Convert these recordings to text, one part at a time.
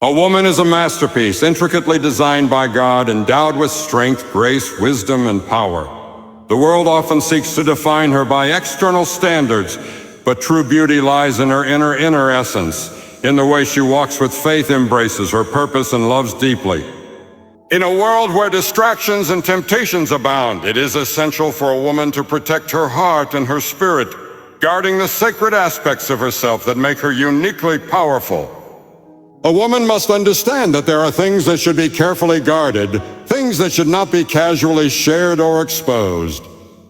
A woman is a masterpiece, intricately designed by God, endowed with strength, grace, wisdom, and power. The world often seeks to define her by external standards, but true beauty lies in her inner essence, in the way she walks with faith, embraces her purpose, and loves deeply. In a world where distractions and temptations abound, it is essential for a woman to protect her heart and her spirit, guarding the sacred aspects of herself that make her uniquely powerful. A woman must understand that there are things that should be carefully guarded, things that should not be casually shared or exposed.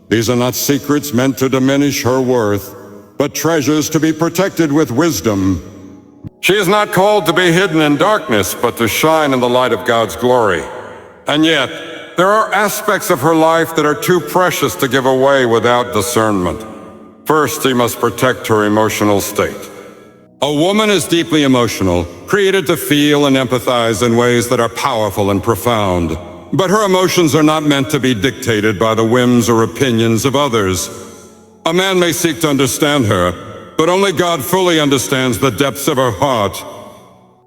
These are not secrets meant to diminish her worth, but treasures to be protected with wisdom. She is not called to be hidden in darkness, but to shine in the light of God's glory. And yet, there are aspects of her life that are too precious to give away without discernment. First, she must protect her emotional state. A woman is deeply emotional, created to feel and empathize in ways that are powerful and profound. But her emotions are not meant to be dictated by the whims or opinions of others. A man may seek to understand her, but only God fully understands the depths of her heart.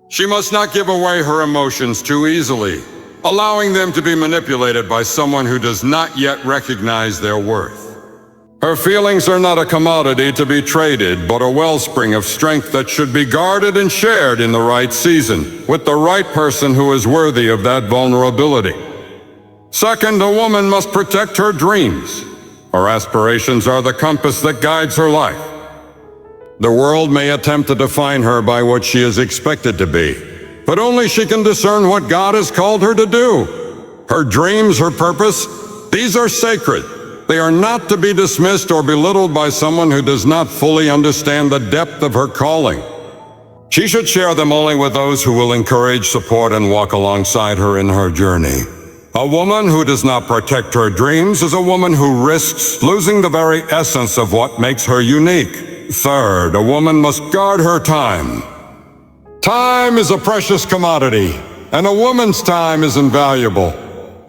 She must not give away her emotions too easily, allowing them to be manipulated by someone who does not yet recognize their worth. Her feelings are not a commodity to be traded, but a wellspring of strength that should be guarded and shared in the right season, with the right person who is worthy of that vulnerability. Second, a woman must protect her dreams. Her aspirations are the compass that guides her life. The world may attempt to define her by what she is expected to be, but only she can discern what God has called her to do. Her dreams, her purpose, these are sacred. They are not to be dismissed or belittled by someone who does not fully understand the depth of her calling. She should share them only with those who will encourage, support, and walk alongside her in her journey. A woman who does not protect her dreams is a woman who risks losing the very essence of what makes her unique. Third, a woman must guard her time. Time is a precious commodity, and a woman's time is invaluable.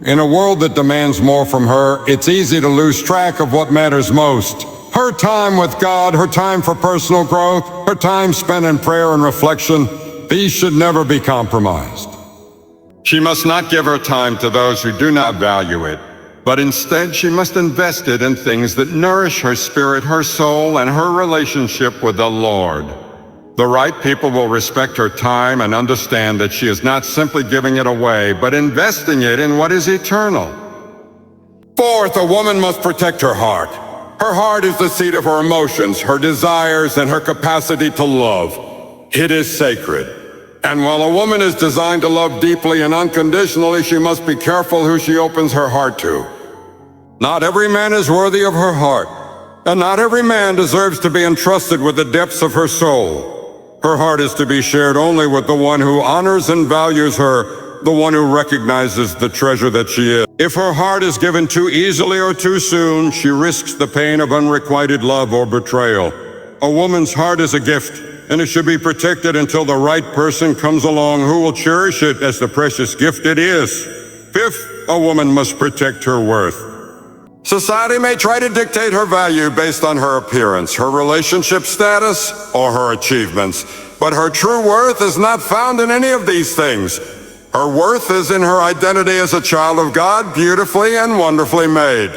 In a world that demands more from her, it's easy to lose track of what matters most. Her time with God, her time for personal growth, her time spent in prayer and reflection, these should never be compromised. She must not give her time to those who do not value it, but instead she must invest it in things that nourish her spirit, her soul, and her relationship with the Lord. The right people will respect her time and understand that she is not simply giving it away, but investing it in what is eternal. Fourth, a woman must protect her heart. Her heart is the seat of her emotions, her desires, and her capacity to love. It is sacred. And while a woman is designed to love deeply and unconditionally, she must be careful who she opens her heart to. Not every man is worthy of her heart, and not every man deserves to be entrusted with the depths of her soul. Her heart is to be shared only with the one who honors and values her, the one who recognizes the treasure that she is. If her heart is given too easily or too soon, she risks the pain of unrequited love or betrayal. A woman's heart is a gift, and it should be protected until the right person comes along who will cherish it as the precious gift it is. Fifth, a woman must protect her worth. Society may try to dictate her value based on her appearance, her relationship status, or her achievements, but her true worth is not found in any of these things. Her worth is in her identity as a child of God, beautifully and wonderfully made.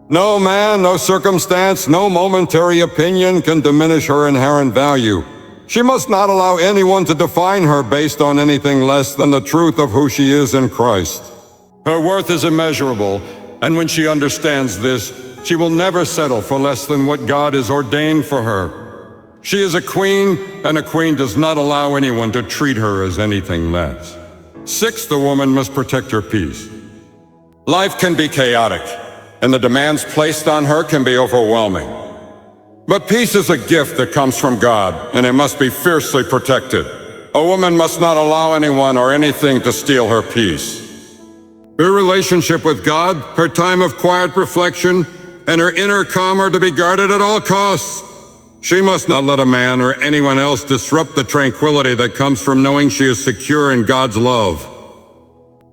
No man, no circumstance, no momentary opinion can diminish her inherent value. She must not allow anyone to define her based on anything less than the truth of who she is in Christ. Her worth is immeasurable, and when she understands this, she will never settle for less than what God has ordained for her. She is a queen, and a queen does not allow anyone to treat her as anything less. Sixth, a woman must protect her peace. Life can be chaotic, and the demands placed on her can be overwhelming. But peace is a gift that comes from God, and it must be fiercely protected. A woman must not allow anyone or anything to steal her peace. Her relationship with God, her time of quiet reflection, and her inner calm are to be guarded at all costs. She must not let a man or anyone else disrupt the tranquility that comes from knowing she is secure in God's love.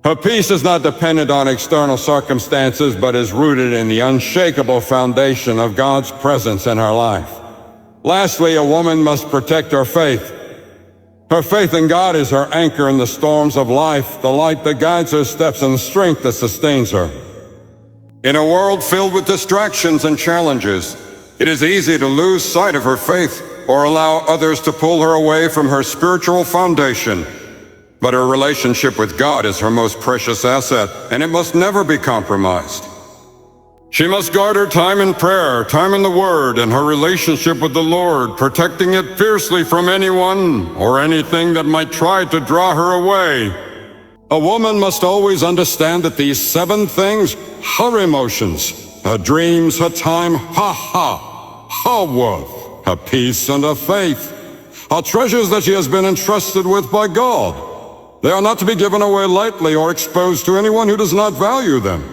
Her peace is not dependent on external circumstances, but is rooted in the unshakable foundation of God's presence in her life. Lastly, a woman must protect her faith. Her faith in God is her anchor in the storms of life, the light that guides her steps and the strength that sustains her. In a world filled with distractions and challenges, it is easy to lose sight of her faith or allow others to pull her away from her spiritual foundation. But her relationship with God is her most precious asset, and it must never be compromised. She must guard her time in prayer, time in the Word, and her relationship with the Lord, protecting it fiercely from anyone or anything that might try to draw her away. A woman must always understand that these 7 things, her emotions, her dreams, her time, her worth, her peace, and her faith, are treasures that she has been entrusted with by God. They are not to be given away lightly or exposed to anyone who does not value them.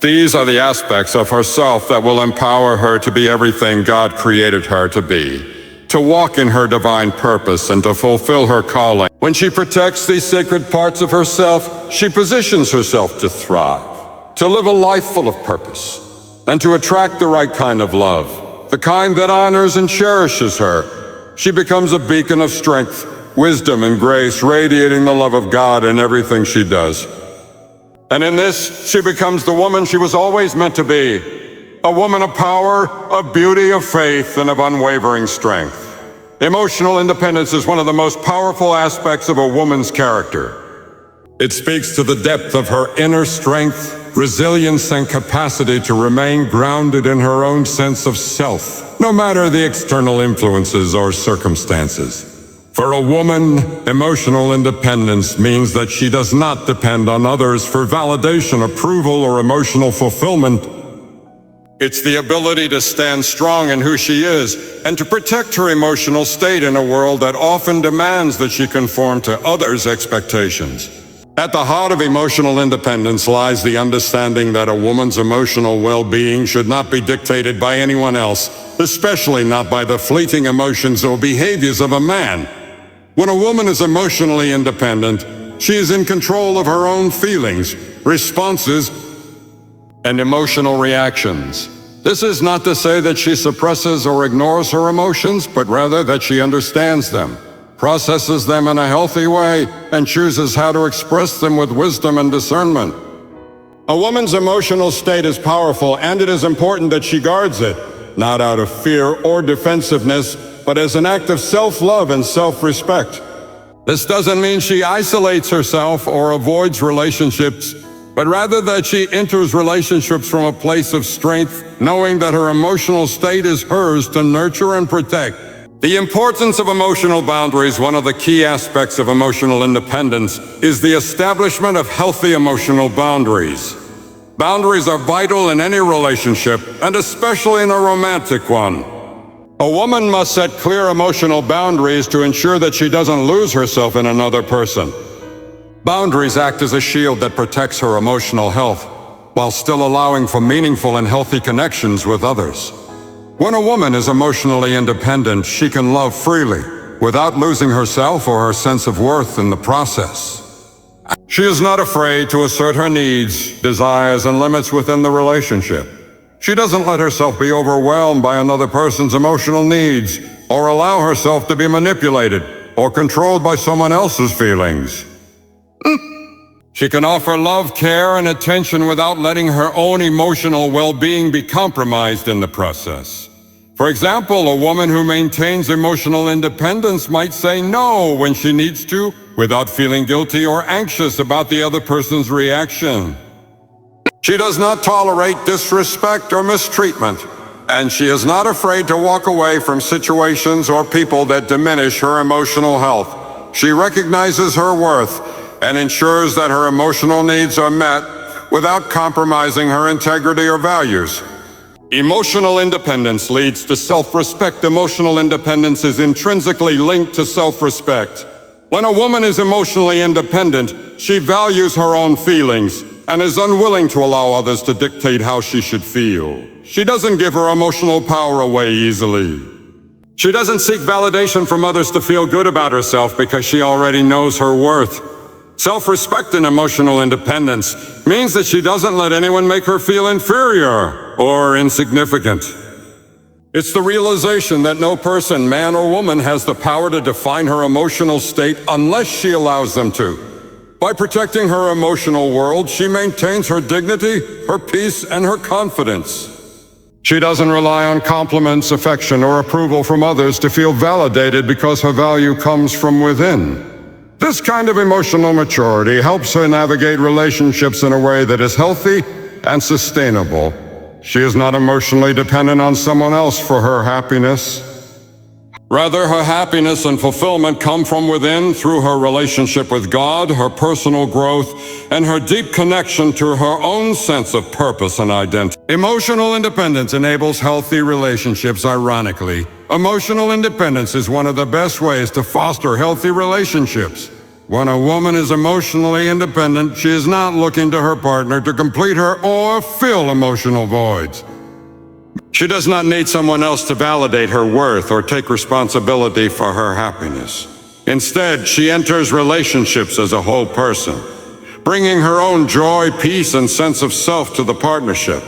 These are the aspects of herself that will empower her to be everything God created her to be, to walk in her divine purpose and to fulfill her calling. When she protects these sacred parts of herself, she positions herself to thrive, to live a life full of purpose, and to attract the right kind of love, the kind that honors and cherishes her. She becomes a beacon of strength, wisdom, and grace, radiating the love of God in everything she does. And in this, she becomes the woman she was always meant to be, a woman of power, of beauty, of faith, and of unwavering strength. Emotional independence is one of the most powerful aspects of a woman's character. It speaks to the depth of her inner strength, resilience, and capacity to remain grounded in her own sense of self, no matter the external influences or circumstances. For a woman, emotional independence means that she does not depend on others for validation, approval, or emotional fulfillment. It's the ability to stand strong in who she is and to protect her emotional state in a world that often demands that she conform to others' expectations. At the heart of emotional independence lies the understanding that a woman's emotional well-being should not be dictated by anyone else, especially not by the fleeting emotions or behaviors of a man. When a woman is emotionally independent, she is in control of her own feelings, responses, and emotional reactions. This is not to say that she suppresses or ignores her emotions, but rather that she understands them, processes them in a healthy way, and chooses how to express them with wisdom and discernment. A woman's emotional state is powerful, and it is important that she guards it, not out of fear or defensiveness, but as an act of self-love and self-respect. This doesn't mean she isolates herself or avoids relationships, but rather that she enters relationships from a place of strength, knowing that her emotional state is hers to nurture and protect. The importance of emotional boundaries, one of the key aspects of emotional independence, is the establishment of healthy emotional boundaries. Boundaries are vital in any relationship, and especially in a romantic one. A woman must set clear emotional boundaries to ensure that she doesn't lose herself in another person. Boundaries act as a shield that protects her emotional health, while still allowing for meaningful and healthy connections with others. When a woman is emotionally independent, she can love freely, without losing herself or her sense of worth in the process. She is not afraid to assert her needs, desires, and limits within the relationship. She doesn't let herself be overwhelmed by another person's emotional needs, or allow herself to be manipulated or controlled by someone else's feelings. She can offer love, care, and attention without letting her own emotional well-being be compromised in the process. For example, a woman who maintains emotional independence might say no when she needs to, without feeling guilty or anxious about the other person's reaction. She does not tolerate disrespect or mistreatment, and she is not afraid to walk away from situations or people that diminish her emotional health. She recognizes her worth and ensures that her emotional needs are met without compromising her integrity or values. Emotional independence leads to self-respect. Emotional independence is intrinsically linked to self-respect. When a woman is emotionally independent, she values her own feelings and is unwilling to allow others to dictate how she should feel. She doesn't give her emotional power away easily. She doesn't seek validation from others to feel good about herself because she already knows her worth. Self-respect and emotional independence means that she doesn't let anyone make her feel inferior or insignificant. It's the realization that no person, man or woman, has the power to define her emotional state unless she allows them to. By protecting her emotional world, she maintains her dignity, her peace, and her confidence. She doesn't rely on compliments, affection, or approval from others to feel validated because her value comes from within. This kind of emotional maturity helps her navigate relationships in a way that is healthy and sustainable. She is not emotionally dependent on someone else for her happiness. Rather, her happiness and fulfillment come from within through her relationship with God, her personal growth, and her deep connection to her own sense of purpose and identity. Emotional independence enables healthy relationships, ironically. Emotional independence is one of the best ways to foster healthy relationships. When a woman is emotionally independent, she is not looking to her partner to complete her or fill emotional voids. She does not need someone else to validate her worth or take responsibility for her happiness. Instead, she enters relationships as a whole person, bringing her own joy, peace, and sense of self to the partnership.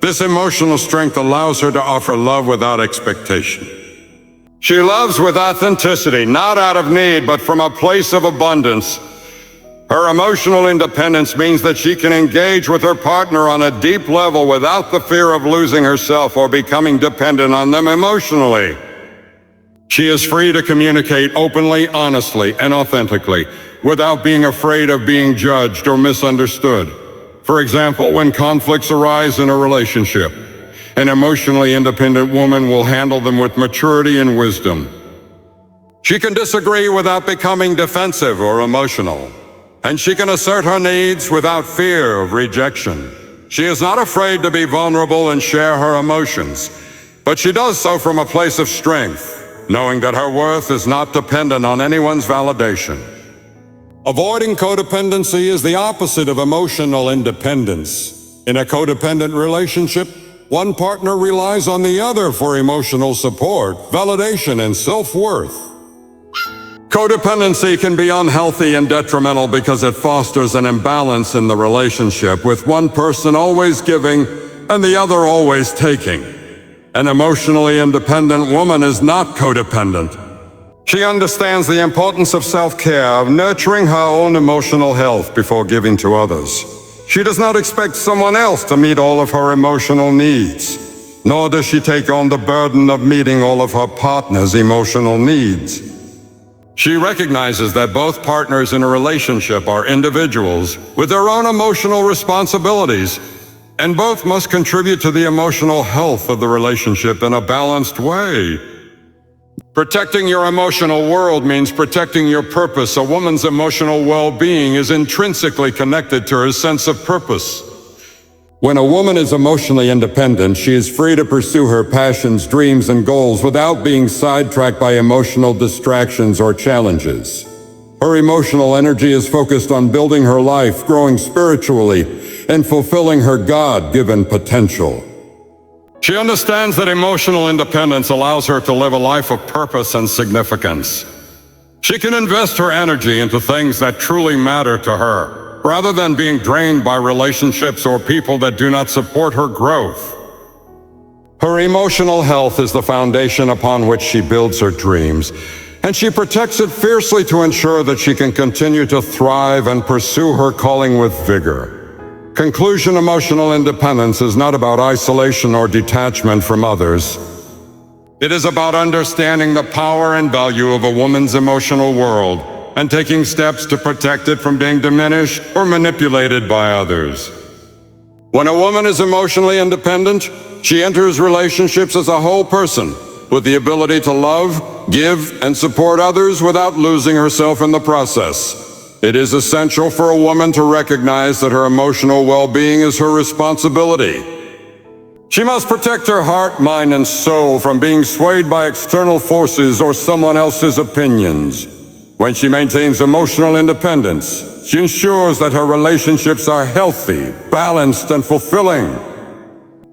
This emotional strength allows her to offer love without expectation. She loves with authenticity, not out of need, but from a place of abundance. Her emotional independence means that she can engage with her partner on a deep level without the fear of losing herself or becoming dependent on them emotionally. She is free to communicate openly, honestly, and authentically, without being afraid of being judged or misunderstood. For example, when conflicts arise in a relationship, an emotionally independent woman will handle them with maturity and wisdom. She can disagree without becoming defensive or emotional. And she can assert her needs without fear of rejection. She is not afraid to be vulnerable and share her emotions, but she does so from a place of strength, knowing that her worth is not dependent on anyone's validation. Avoiding codependency is the opposite of emotional independence. In a codependent relationship, one partner relies on the other for emotional support, validation, and self-worth. Codependency can be unhealthy and detrimental because it fosters an imbalance in the relationship, with one person always giving and the other always taking. An emotionally independent woman is not codependent. She understands the importance of self-care, of nurturing her own emotional health before giving to others. She does not expect someone else to meet all of her emotional needs, nor does she take on the burden of meeting all of her partner's emotional needs. She recognizes that both partners in a relationship are individuals with their own emotional responsibilities, and both must contribute to the emotional health of the relationship in a balanced way. Protecting your emotional world means protecting your purpose. A woman's emotional well-being is intrinsically connected to her sense of purpose. When a woman is emotionally independent, she is free to pursue her passions, dreams, and goals without being sidetracked by emotional distractions or challenges. Her emotional energy is focused on building her life, growing spiritually, and fulfilling her God-given potential. She understands that emotional independence allows her to live a life of purpose and significance. She can invest her energy into things that truly matter to her, rather than being drained by relationships or people that do not support her growth. Her emotional health is the foundation upon which she builds her dreams, and she protects it fiercely to ensure that she can continue to thrive and pursue her calling with vigor. Conclusion: emotional independence is not about isolation or detachment from others. It is about understanding the power and value of a woman's emotional world and taking steps to protect it from being diminished or manipulated by others. When a woman is emotionally independent, she enters relationships as a whole person, with the ability to love, give, and support others without losing herself in the process. It is essential for a woman to recognize that her emotional well-being is her responsibility. She must protect her heart, mind, and soul from being swayed by external forces or someone else's opinions. When she maintains emotional independence, she ensures that her relationships are healthy, balanced, and fulfilling.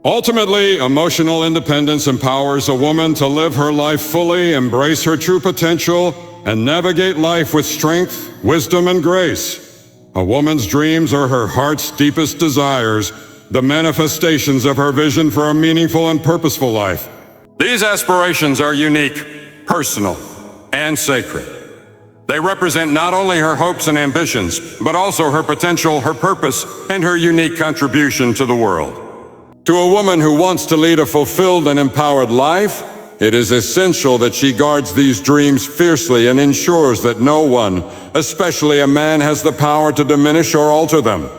Ultimately, emotional independence empowers a woman to live her life fully, embrace her true potential, and navigate life with strength, wisdom, and grace. A woman's dreams are her heart's deepest desires, the manifestations of her vision for a meaningful and purposeful life. These aspirations are unique, personal, and sacred. They represent not only her hopes and ambitions, but also her potential, her purpose, and her unique contribution to the world. To a woman who wants to lead a fulfilled and empowered life, it is essential that she guards these dreams fiercely and ensures that no one, especially a man, has the power to diminish or alter them.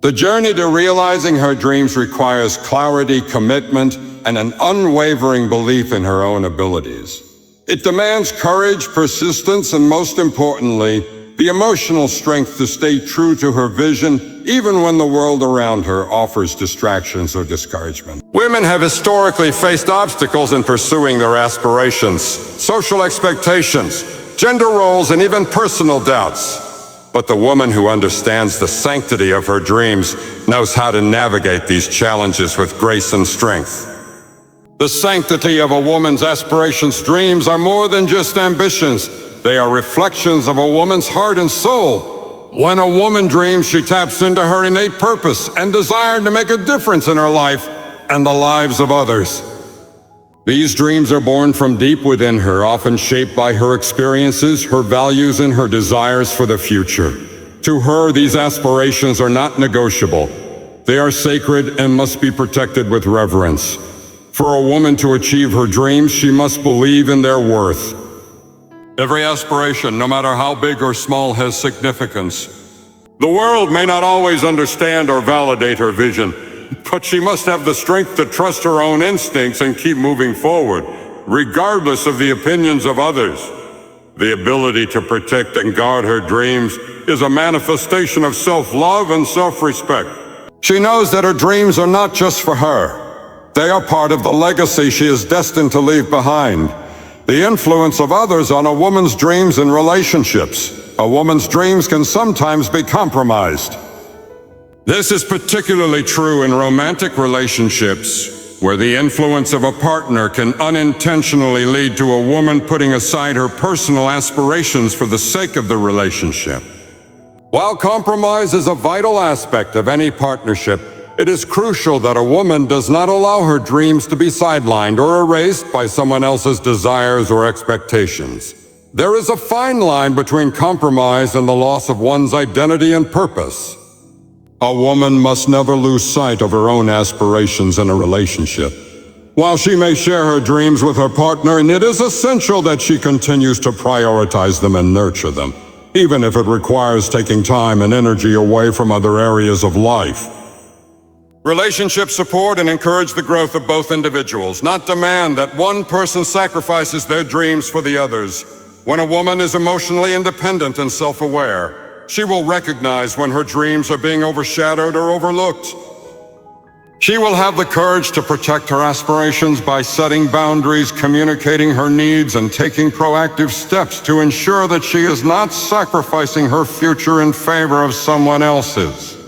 The journey to realizing her dreams requires clarity, commitment, and an unwavering belief in her own abilities. It demands courage, persistence, and most importantly, the emotional strength to stay true to her vision, even when the world around her offers distractions or discouragement. Women have historically faced obstacles in pursuing their aspirations, social expectations, gender roles, and even personal doubts. But the woman who understands the sanctity of her dreams knows how to navigate these challenges with grace and strength. The sanctity of a woman's aspirations' dreams are more than just ambitions. They are reflections of a woman's heart and soul. When a woman dreams, she taps into her innate purpose and desire to make a difference in her life and the lives of others. These dreams are born from deep within her, often shaped by her experiences, her values, and her desires for the future. To her, these aspirations are not negotiable. They are sacred and must be protected with reverence. For a woman to achieve her dreams, she must believe in their worth. Every aspiration, no matter how big or small, has significance. The world may not always understand or validate her vision, but she must have the strength to trust her own instincts and keep moving forward, regardless of the opinions of others. The ability to protect and guard her dreams is a manifestation of self-love and self-respect. She knows that her dreams are not just for her. They are part of the legacy she is destined to leave behind. The influence of others on a woman's dreams and relationships. A woman's dreams can sometimes be compromised. This is particularly true in romantic relationships, where the influence of a partner can unintentionally lead to a woman putting aside her personal aspirations for the sake of the relationship. While compromise is a vital aspect of any partnership, it is crucial that a woman does not allow her dreams to be sidelined or erased by someone else's desires or expectations. There is a fine line between compromise and the loss of one's identity and purpose. A woman must never lose sight of her own aspirations in a relationship. While she may share her dreams with her partner, and it is essential that she continues to prioritize them and nurture them, even if it requires taking time and energy away from other areas of life. Relationships support and encourage the growth of both individuals, not demand that one person sacrifices their dreams for the others. When a woman is emotionally independent and self-aware, she will recognize when her dreams are being overshadowed or overlooked. She will have the courage to protect her aspirations by setting boundaries, communicating her needs, and taking proactive steps to ensure that she is not sacrificing her future in favor of someone else's.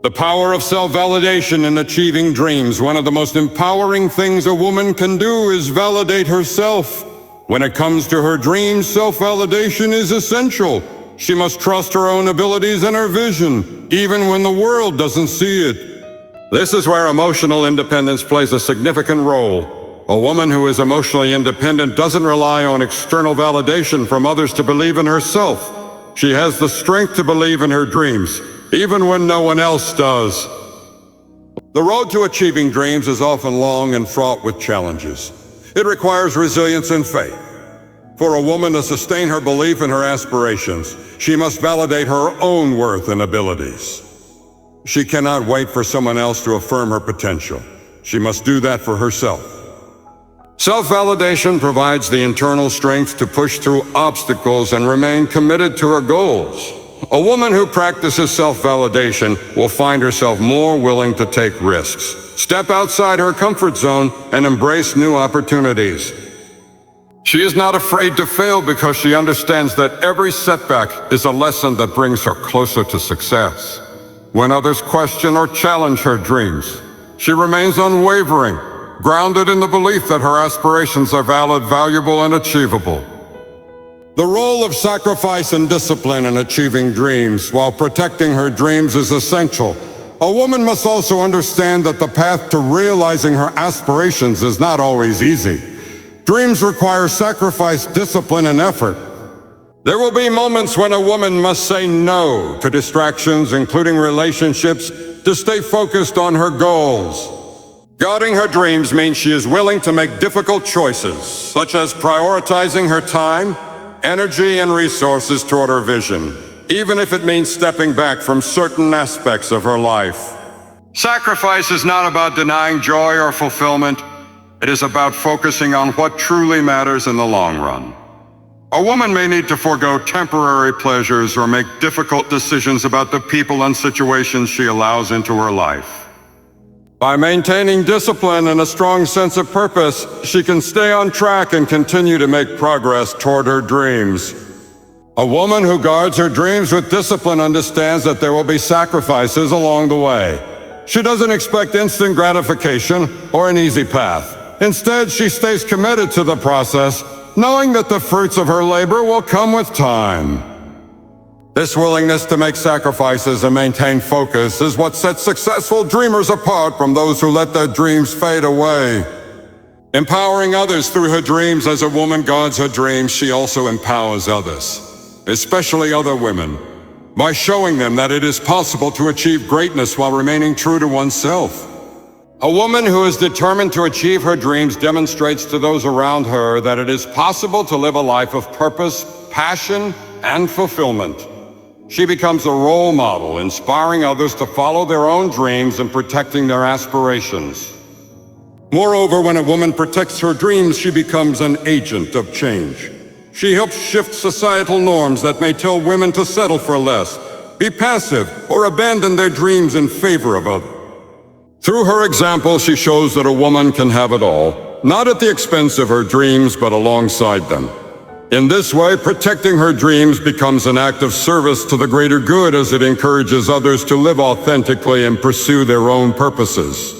The power of self-validation in achieving dreams. One of the most empowering things a woman can do is validate herself. When it comes to her dreams, self-validation is essential. She must trust her own abilities and her vision, even when the world doesn't see it. This is where emotional independence plays a significant role. A woman who is emotionally independent doesn't rely on external validation from others to believe in herself. She has the strength to believe in her dreams, even when no one else does. The road to achieving dreams is often long and fraught with challenges. It requires resilience and faith. For a woman to sustain her belief in her aspirations, she must validate her own worth and abilities. She cannot wait for someone else to affirm her potential. She must do that for herself. Self-validation provides the internal strength to push through obstacles and remain committed to her goals. A woman who practices self-validation will find herself more willing to take risks, step outside her comfort zone, and embrace new opportunities. She is not afraid to fail because she understands that every setback is a lesson that brings her closer to success. When others question or challenge her dreams, she remains unwavering, grounded in the belief that her aspirations are valid, valuable, and achievable. The role of sacrifice and discipline in achieving dreams while protecting her dreams is essential. A woman must also understand that the path to realizing her aspirations is not always easy. Dreams require sacrifice, discipline, and effort. There will be moments when a woman must say no to distractions, including relationships, to stay focused on her goals. Guarding her dreams means she is willing to make difficult choices, such as prioritizing her time, energy, and resources toward her vision, even if it means stepping back from certain aspects of her life. Sacrifice is not about denying joy or fulfillment. It is about focusing on what truly matters in the long run. A woman may need to forego temporary pleasures or make difficult decisions about the people and situations she allows into her life. By maintaining discipline and a strong sense of purpose, she can stay on track and continue to make progress toward her dreams. A woman who guards her dreams with discipline understands that there will be sacrifices along the way. She doesn't expect instant gratification or an easy path. Instead, she stays committed to the process, knowing that the fruits of her labor will come with time. This willingness to make sacrifices and maintain focus is what sets successful dreamers apart from those who let their dreams fade away. Empowering others through her dreams. As a woman guards her dreams, she also empowers others, especially other women, by showing them that it is possible to achieve greatness while remaining true to oneself. A woman who is determined to achieve her dreams demonstrates to those around her that it is possible to live a life of purpose, passion, and fulfillment. She becomes a role model, inspiring others to follow their own dreams and protecting their aspirations. Moreover, when a woman protects her dreams, she becomes an agent of change. She helps shift societal norms that may tell women to settle for less, be passive, or abandon their dreams in favor of others. Through her example, she shows that a woman can have it all, not at the expense of her dreams, but alongside them. In this way, protecting her dreams becomes an act of service to the greater good as it encourages others to live authentically and pursue their own purposes.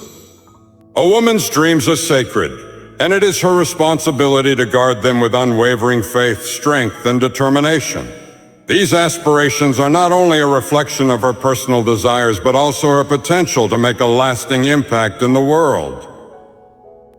A woman's dreams are sacred, and it is her responsibility to guard them with unwavering faith, strength, and determination. These aspirations are not only a reflection of her personal desires, but also her potential to make a lasting impact in the world.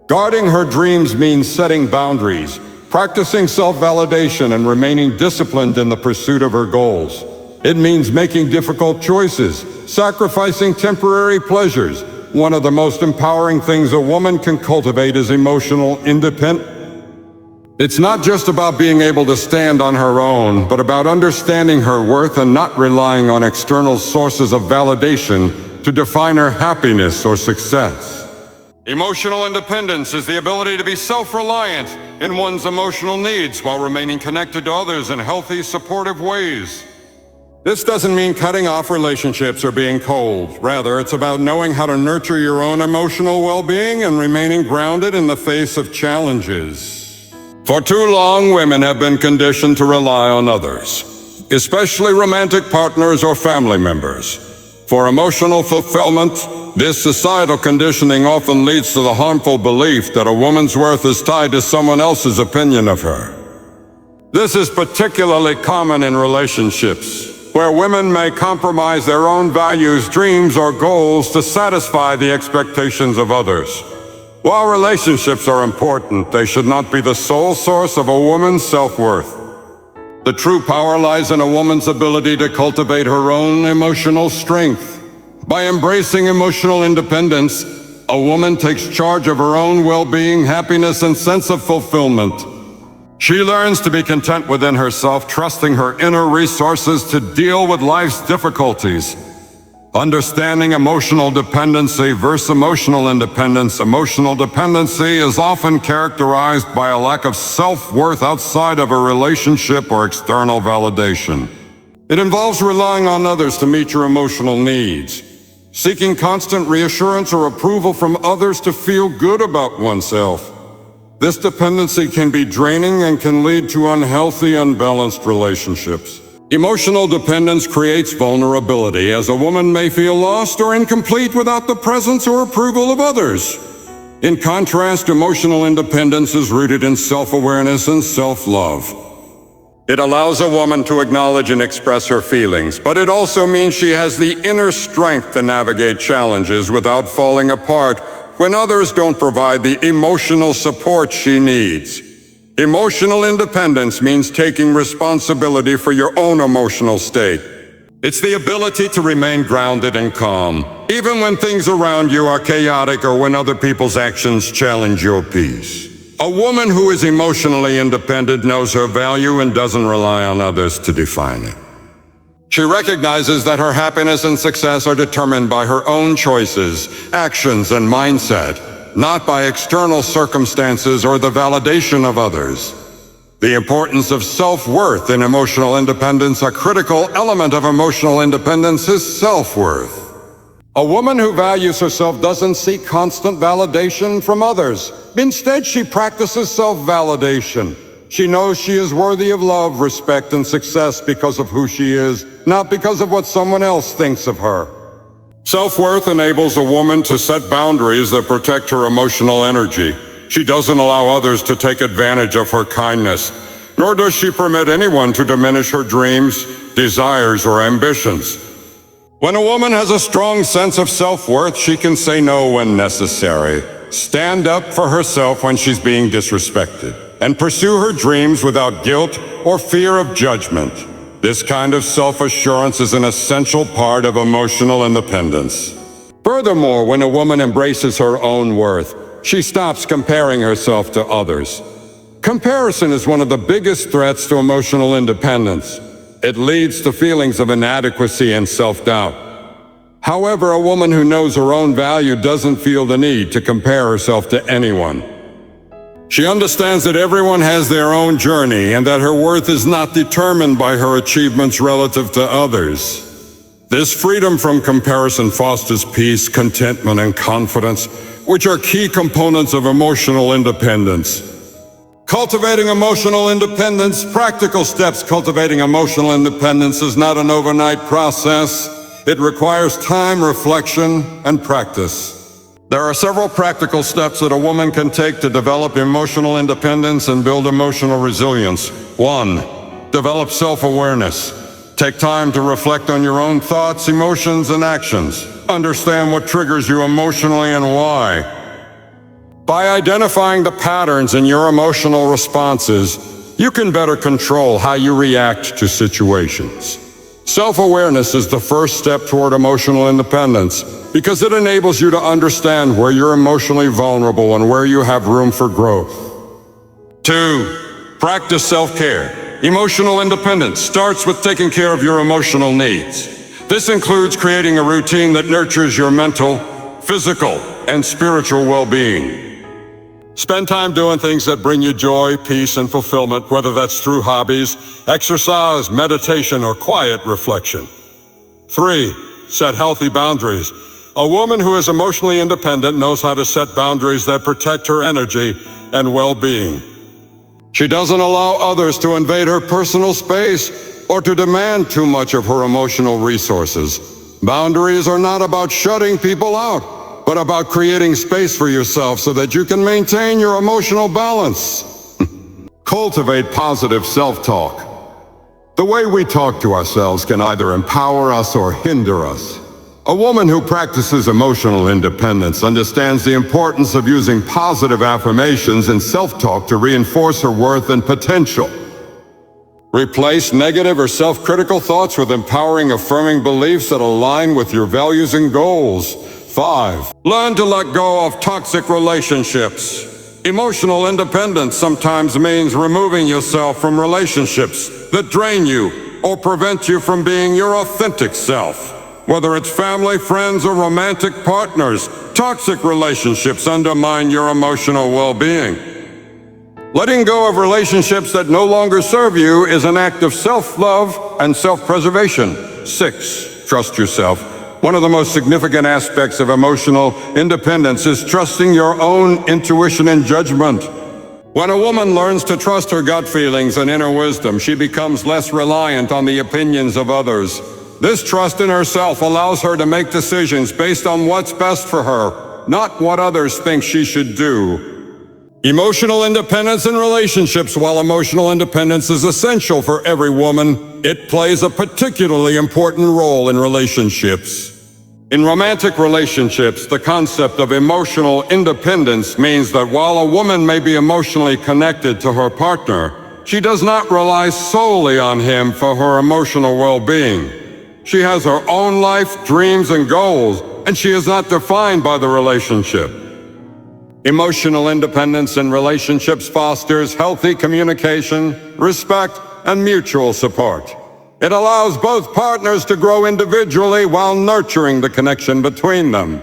Guarding her dreams means setting boundaries, practicing self-validation, and remaining disciplined in the pursuit of her goals. It means making difficult choices, sacrificing temporary pleasures. One of the most empowering things a woman can cultivate is emotional independence. It's not just about being able to stand on her own, but about understanding her worth and not relying on external sources of validation to define her happiness or success. Emotional independence is the ability to be self-reliant in one's emotional needs while remaining connected to others in healthy, supportive ways. This doesn't mean cutting off relationships or being cold. Rather, it's about knowing how to nurture your own emotional well-being and remaining grounded in the face of challenges. For too long, women have been conditioned to rely on others, especially romantic partners or family members. For emotional fulfillment, this societal conditioning often leads to the harmful belief that a woman's worth is tied to someone else's opinion of her. This is particularly common in relationships, where women may compromise their own values, dreams, or goals to satisfy the expectations of others. While relationships are important, they should not be the sole source of a woman's self-worth. The true power lies in a woman's ability to cultivate her own emotional strength. By embracing emotional independence, a woman takes charge of her own well-being, happiness, and sense of fulfillment. She learns to be content within herself, trusting her inner resources to deal with life's difficulties. Understanding emotional dependency versus emotional independence. Emotional dependency is often characterized by a lack of self-worth outside of a relationship or external validation. It involves relying on others to meet your emotional needs, seeking constant reassurance or approval from others to feel good about oneself. This dependency can be draining and can lead to unhealthy, unbalanced relationships. Emotional dependence creates vulnerability, as a woman may feel lost or incomplete without the presence or approval of others. In contrast, emotional independence is rooted in self-awareness and self-love. It allows a woman to acknowledge and express her feelings, but it also means she has the inner strength to navigate challenges without falling apart when others don't provide the emotional support she needs. Emotional independence means taking responsibility for your own emotional state. It's the ability to remain grounded and calm, even when things around you are chaotic or when other people's actions challenge your peace. A woman who is emotionally independent knows her value and doesn't rely on others to define it. She recognizes that her happiness and success are determined by her own choices, actions, and mindset, not by external circumstances or the validation of others. The importance of self-worth in emotional independence. A critical element of emotional independence is self-worth. A woman who values herself doesn't seek constant validation from others. Instead, she practices self-validation. She knows she is worthy of love, respect, and success because of who she is, not because of what someone else thinks of her. Self-worth enables a woman to set boundaries that protect her emotional energy. She doesn't allow others to take advantage of her kindness, nor does she permit anyone to diminish her dreams, desires, or ambitions. When a woman has a strong sense of self-worth, she can say no when necessary, stand up for herself when she's being disrespected, and pursue her dreams without guilt or fear of judgment. This kind of self-assurance is an essential part of emotional independence. Furthermore, when a woman embraces her own worth, she stops comparing herself to others. Comparison is one of the biggest threats to emotional independence. It leads to feelings of inadequacy and self-doubt. However, a woman who knows her own value doesn't feel the need to compare herself to anyone. She understands that everyone has their own journey and that her worth is not determined by her achievements relative to others. This freedom from comparison fosters peace, contentment, and confidence, which are key components of emotional independence. Cultivating emotional independence. Practical steps. Cultivating emotional independence is not an overnight process. It requires time, reflection, and practice. There are several practical steps that a woman can take to develop emotional independence and build emotional resilience. 1. Develop self-awareness. Take time to reflect on your own thoughts, emotions, and actions. Understand what triggers you emotionally and why. By identifying the patterns in your emotional responses, you can better control how you react to situations. Self-awareness is the first step toward emotional independence because it enables you to understand where you're emotionally vulnerable and where you have room for growth. 2. Practice self-care. Emotional independence starts with taking care of your emotional needs. This includes creating a routine that nurtures your mental, physical, and spiritual well-being. Spend time doing things that bring you joy, peace, and fulfillment, whether that's through hobbies, exercise, meditation, or quiet reflection. 3. Set healthy boundaries. A woman who is emotionally independent knows how to set boundaries that protect her energy and well-being. She doesn't allow others to invade her personal space or to demand too much of her emotional resources. Boundaries are not about shutting people out, but about creating space for yourself so that you can maintain your emotional balance. Cultivate positive self-talk. The way we talk to ourselves can either empower us or hinder us. A woman who practices emotional independence understands the importance of using positive affirmations and self-talk to reinforce her worth and potential. Replace negative or self-critical thoughts with empowering, affirming beliefs that align with your values and goals. 5. Learn to let go of toxic relationships. Emotional independence sometimes means removing yourself from relationships that drain you or prevent you from being your authentic self. Whether it's family, friends, or romantic partners, toxic relationships undermine your emotional well-being. Letting go of relationships that no longer serve you is an act of self-love and self-preservation. 6. Trust yourself. One of the most significant aspects of emotional independence is trusting your own intuition and judgment. When a woman learns to trust her gut feelings and inner wisdom, she becomes less reliant on the opinions of others. This trust in herself allows her to make decisions based on what's best for her, not what others think she should do. Emotional independence in relationships. While emotional independence is essential for every woman, it plays a particularly important role in relationships. In romantic relationships, the concept of emotional independence means that while a woman may be emotionally connected to her partner, she does not rely solely on him for her emotional well-being. She has her own life, dreams, and goals, and she is not defined by the relationship. Emotional independence in relationships fosters healthy communication, respect, and mutual support. It allows both partners to grow individually while nurturing the connection between them.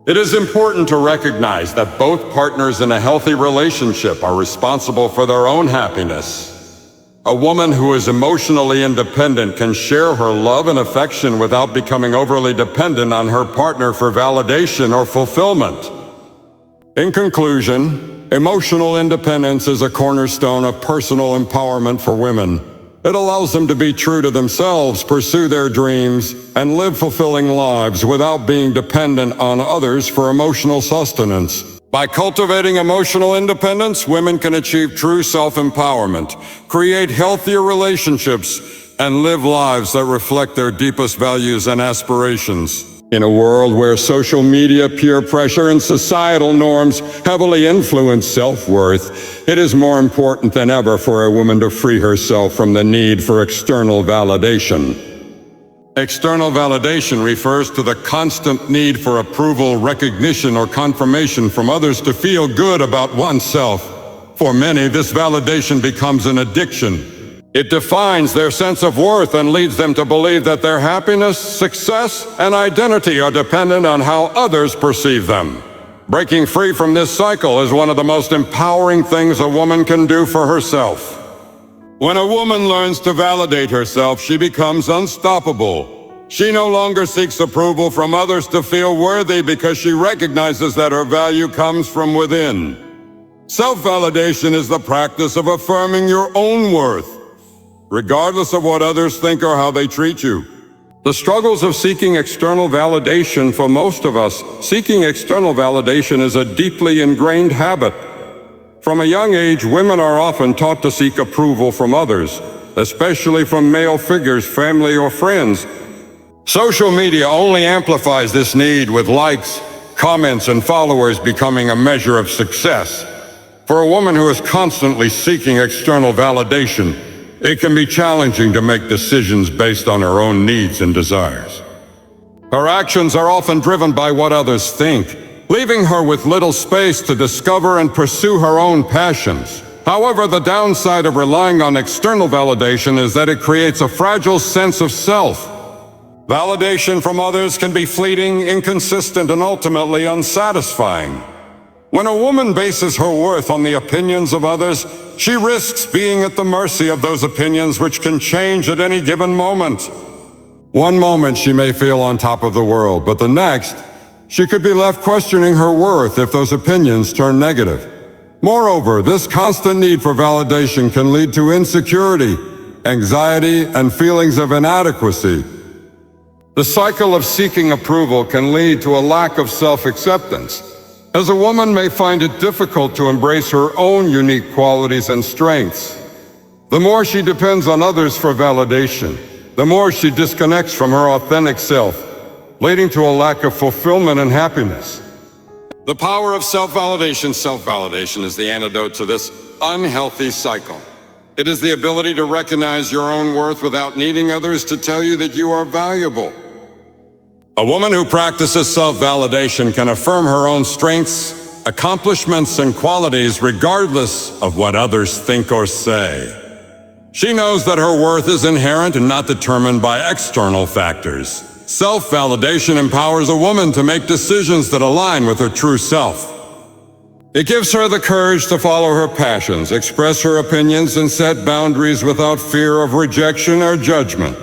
It is important to recognize that both partners in a healthy relationship are responsible for their own happiness. A woman who is emotionally independent can share her love and affection without becoming overly dependent on her partner for validation or fulfillment. In conclusion, emotional independence is a cornerstone of personal empowerment for women. It allows them to be true to themselves, pursue their dreams, and live fulfilling lives without being dependent on others for emotional sustenance. By cultivating emotional independence, women can achieve true self-empowerment, create healthier relationships, and live lives that reflect their deepest values and aspirations. In a world where social media, peer pressure, and societal norms heavily influence self-worth, it is more important than ever for a woman to free herself from the need for external validation. External validation refers to the constant need for approval, recognition, or confirmation from others to feel good about oneself. For many, this validation becomes an addiction. It defines their sense of worth and leads them to believe that their happiness, success, and identity are dependent on how others perceive them. Breaking free from this cycle is one of the most empowering things a woman can do for herself. When a woman learns to validate herself, she becomes unstoppable. She no longer seeks approval from others to feel worthy because she recognizes that her value comes from within. Self-validation is the practice of affirming your own worth, regardless of what others think or how they treat you. The struggles of seeking external validation. For most of us, seeking external validation is a deeply ingrained habit. From a young age, women are often taught to seek approval from others, especially from male figures, family, or friends. Social media only amplifies this need, with likes, comments, and followers becoming a measure of success. For a woman who is constantly seeking external validation, it can be challenging to make decisions based on her own needs and desires. Her actions are often driven by what others think, leaving her with little space to discover and pursue her own passions. However, the downside of relying on external validation is that it creates a fragile sense of self. Validation from others can be fleeting, inconsistent, and ultimately unsatisfying. When a woman bases her worth on the opinions of others, she risks being at the mercy of those opinions, which can change at any given moment. One moment she may feel on top of the world, but the next, she could be left questioning her worth if those opinions turn negative. Moreover, this constant need for validation can lead to insecurity, anxiety, and feelings of inadequacy. The cycle of seeking approval can lead to a lack of self-acceptance, as a woman may find it difficult to embrace her own unique qualities and strengths. The more she depends on others for validation, the more she disconnects from her authentic self, leading to a lack of fulfillment and happiness. The power of self-validation. Self-validation is the antidote to this unhealthy cycle. It is the ability to recognize your own worth without needing others to tell you that you are valuable. A woman who practices self-validation can affirm her own strengths, accomplishments, and qualities regardless of what others think or say. She knows that her worth is inherent and not determined by external factors. Self-validation empowers a woman to make decisions that align with her true self. It gives her the courage to follow her passions, express her opinions, and set boundaries without fear of rejection or judgment.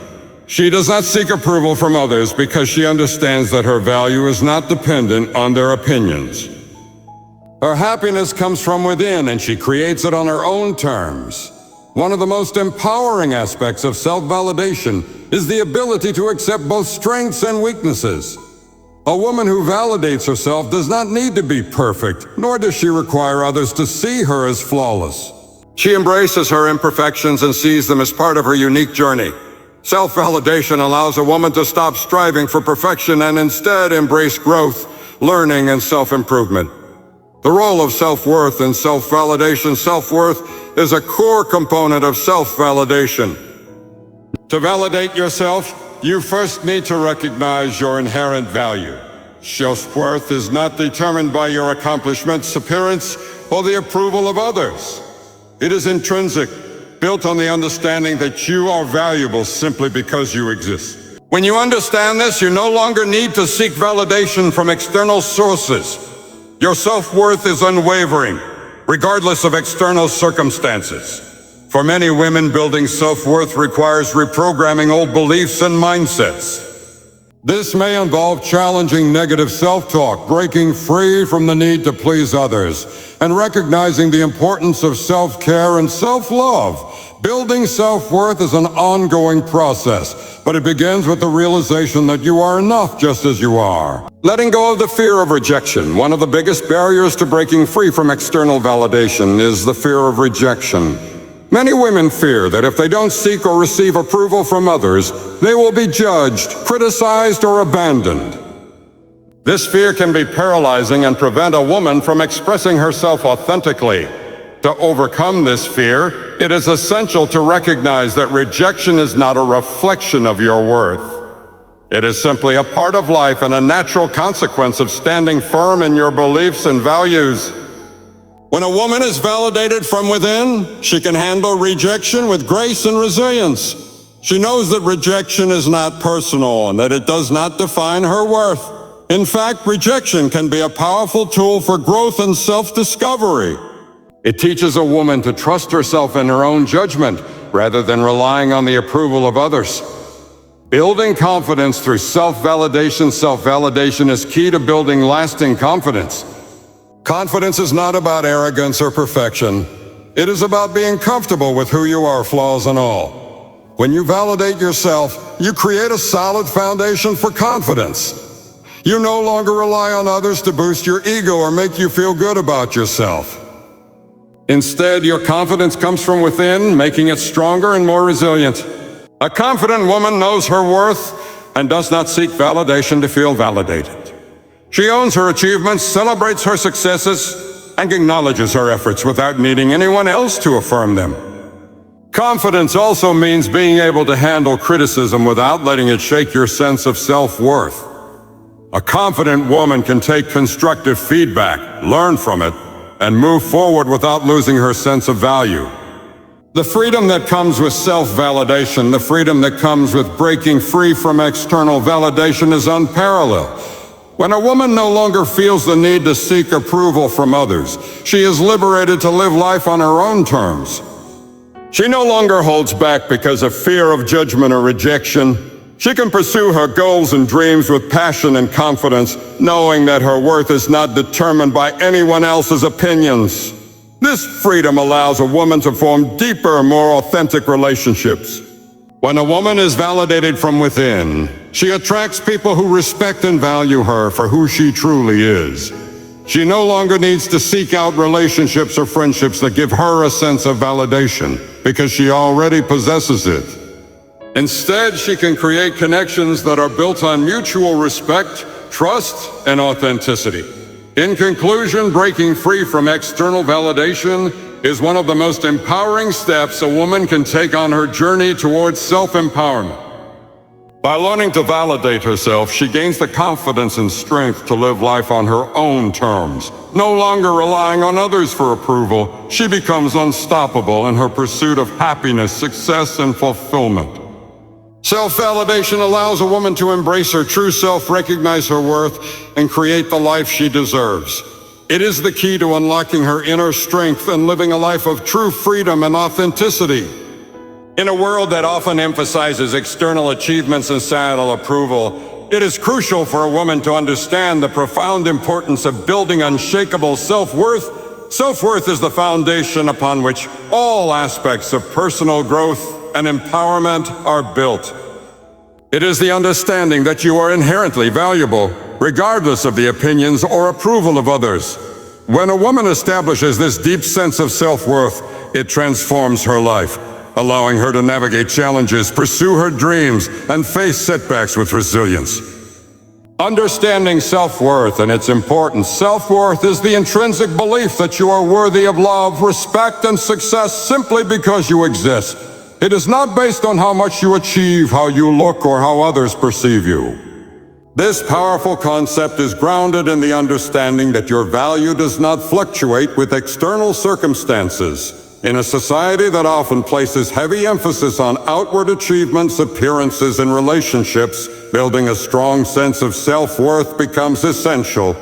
She does not seek approval from others because she understands that her value is not dependent on their opinions. Her happiness comes from within, and she creates it on her own terms. One of the most empowering aspects of self-validation is the ability to accept both strengths and weaknesses. A woman who validates herself does not need to be perfect, nor does she require others to see her as flawless. She embraces her imperfections and sees them as part of her unique journey. Self-validation allows a woman to stop striving for perfection and instead embrace growth, learning, and self-improvement. The role of self-worth in self-validation. Self-worth is a core component of self-validation. To validate yourself, you first need to recognize your inherent value. Self-worth is not determined by your accomplishments, appearance, or the approval of others. It is intrinsic, built on the understanding that you are valuable simply because you exist. When you understand this, you no longer need to seek validation from external sources. Your self-worth is unwavering, regardless of external circumstances. For many women, building self-worth requires reprogramming old beliefs and mindsets. This may involve challenging negative self-talk, breaking free from the need to please others, and recognizing the importance of self-care and self-love. Building self-worth is an ongoing process, but it begins with the realization that you are enough just as you are. Letting go of the fear of rejection. One of the biggest barriers to breaking free from external validation is the fear of rejection. Many women fear that if they don't seek or receive approval from others, they will be judged, criticized, or abandoned. This fear can be paralyzing and prevent a woman from expressing herself authentically. To overcome this fear, it is essential to recognize that rejection is not a reflection of your worth. It is simply a part of life and a natural consequence of standing firm in your beliefs and values. When a woman is validated from within, she can handle rejection with grace and resilience. She knows that rejection is not personal and that it does not define her worth. In fact, rejection can be a powerful tool for growth and self-discovery. It teaches a woman to trust herself in her own judgment rather than relying on the approval of others. Building confidence through self-validation. Self-validation is key to building lasting confidence. Confidence is not about arrogance or perfection. It is about being comfortable with who you are, flaws and all. When you validate yourself, you create a solid foundation for confidence. You no longer rely on others to boost your ego or make you feel good about yourself. Instead, your confidence comes from within, making it stronger and more resilient. A confident woman knows her worth and does not seek validation to feel validated. She owns her achievements, celebrates her successes, and acknowledges her efforts without needing anyone else to affirm them. Confidence also means being able to handle criticism without letting it shake your sense of self-worth. A confident woman can take constructive feedback, learn from it, and move forward without losing her sense of value. The freedom that comes with self-validation, the freedom that comes with breaking free from external validation is unparalleled. When a woman no longer feels the need to seek approval from others, she is liberated to live life on her own terms. She no longer holds back because of fear of judgment or rejection. She can pursue her goals and dreams with passion and confidence, knowing that her worth is not determined by anyone else's opinions. This freedom allows a woman to form deeper, more authentic relationships. When a woman is validated from within, she attracts people who respect and value her for who she truly is. She no longer needs to seek out relationships or friendships that give her a sense of validation, because she already possesses it. Instead, she can create connections that are built on mutual respect, trust, and authenticity. In conclusion, breaking free from external validation is one of the most empowering steps a woman can take on her journey towards self-empowerment. By learning to validate herself, she gains the confidence and strength to live life on her own terms. No longer relying on others for approval, she becomes unstoppable in her pursuit of happiness, success, and fulfillment. Self-validation allows a woman to embrace her true self, recognize her worth, and create the life she deserves. It is the key to unlocking her inner strength and living a life of true freedom and authenticity. In a world that often emphasizes external achievements and societal approval, it is crucial for a woman to understand the profound importance of building unshakable self-worth. Self-worth is the foundation upon which all aspects of personal growth and empowerment are built. It is the understanding that you are inherently valuable, regardless of the opinions or approval of others. When a woman establishes this deep sense of self-worth, it transforms her life, allowing her to navigate challenges, pursue her dreams, and face setbacks with resilience. Understanding self-worth and its importance. Self-worth is the intrinsic belief that you are worthy of love, respect, and success simply because you exist. It is not based on how much you achieve, how you look, or how others perceive you. This powerful concept is grounded in the understanding that your value does not fluctuate with external circumstances. In a society that often places heavy emphasis on outward achievements, appearances, and relationships, building a strong sense of self-worth becomes essential.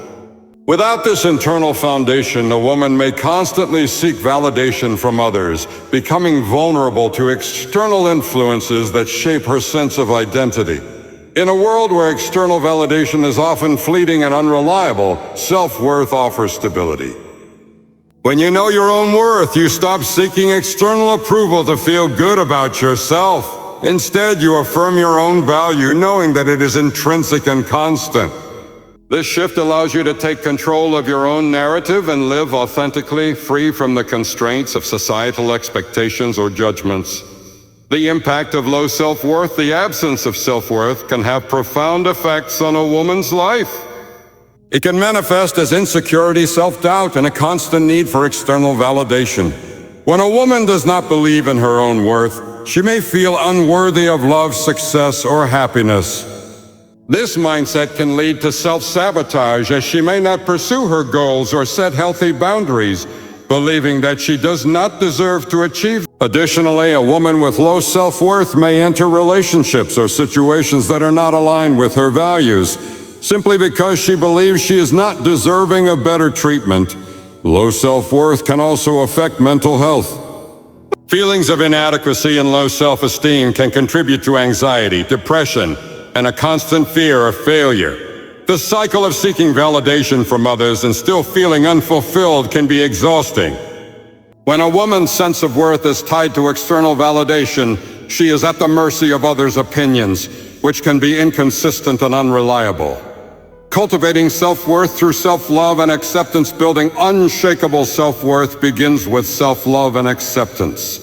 Without this internal foundation, a woman may constantly seek validation from others, becoming vulnerable to external influences that shape her sense of identity. In a world where external validation is often fleeting and unreliable, self-worth offers stability. When you know your own worth, you stop seeking external approval to feel good about yourself. Instead, you affirm your own value, knowing that it is intrinsic and constant. This shift allows you to take control of your own narrative and live authentically, free from the constraints of societal expectations or judgments. The impact of low self-worth, the absence of self-worth, can have profound effects on a woman's life. It can manifest as insecurity, self-doubt, and a constant need for external validation. When a woman does not believe in her own worth, she may feel unworthy of love, success, or happiness. This mindset can lead to self-sabotage, as she may not pursue her goals or set healthy boundaries, believing that she does not deserve to achieve. Additionally, a woman with low self-worth may enter relationships or situations that are not aligned with her values, simply because she believes she is not deserving of better treatment. Low self-worth can also affect mental health. Feelings of inadequacy and low self-esteem can contribute to anxiety, depression, and a constant fear of failure. The cycle of seeking validation from others and still feeling unfulfilled can be exhausting. When a woman's sense of worth is tied to external validation, she is at the mercy of others' opinions, which can be inconsistent and unreliable. Cultivating self-worth through self-love and acceptance. Building unshakable self-worth begins with self-love and acceptance.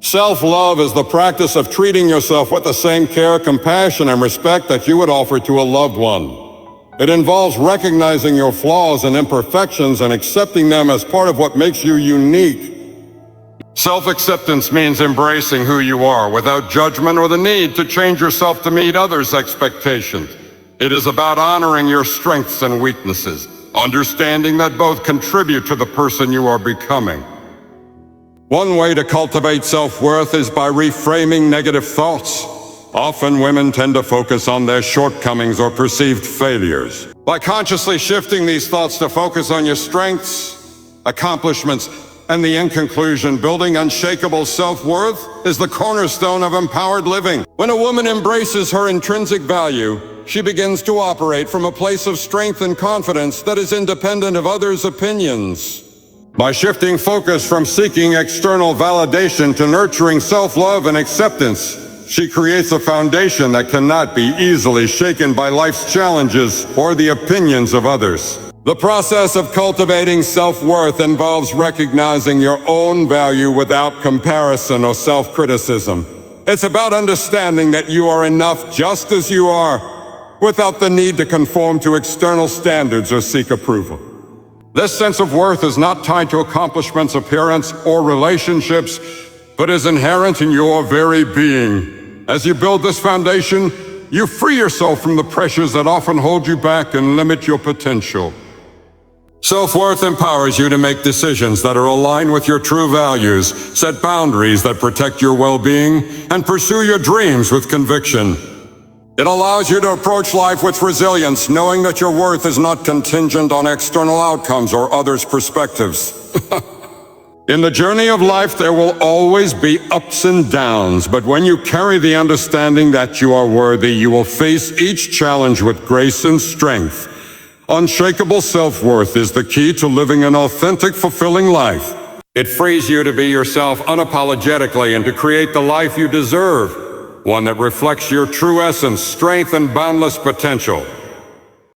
Self-love is the practice of treating yourself with the same care, compassion, and respect that you would offer to a loved one. It involves recognizing your flaws and imperfections and accepting them as part of what makes you unique. Self-acceptance means embracing who you are without judgment or the need to change yourself to meet others' expectations. It is about honoring your strengths and weaknesses, understanding that both contribute to the person you are becoming. One way to cultivate self-worth is by reframing negative thoughts. Often women tend to focus on their shortcomings or perceived failures. By consciously shifting these thoughts to focus on your strengths, accomplishments, and the end conclusion, building unshakable self-worth is the cornerstone of empowered living. When a woman embraces her intrinsic value, she begins to operate from a place of strength and confidence that is independent of others' opinions. By shifting focus from seeking external validation to nurturing self-love and acceptance, she creates a foundation that cannot be easily shaken by life's challenges or the opinions of others. The process of cultivating self-worth involves recognizing your own value without comparison or self-criticism. It's about understanding that you are enough just as you are, without the need to conform to external standards or seek approval. This sense of worth is not tied to accomplishments, appearance, or relationships, but is inherent in your very being. As you build this foundation, you free yourself from the pressures that often hold you back and limit your potential. Self-worth empowers you to make decisions that are aligned with your true values, set boundaries that protect your well-being, and pursue your dreams with conviction. It allows you to approach life with resilience, knowing that your worth is not contingent on external outcomes or others' perspectives. In the journey of life, there will always be ups and downs, but when you carry the understanding that you are worthy, you will face each challenge with grace and strength. Unshakable self-worth is the key to living an authentic, fulfilling life. It frees you to be yourself unapologetically and to create the life you deserve, one that reflects your true essence, strength, and boundless potential.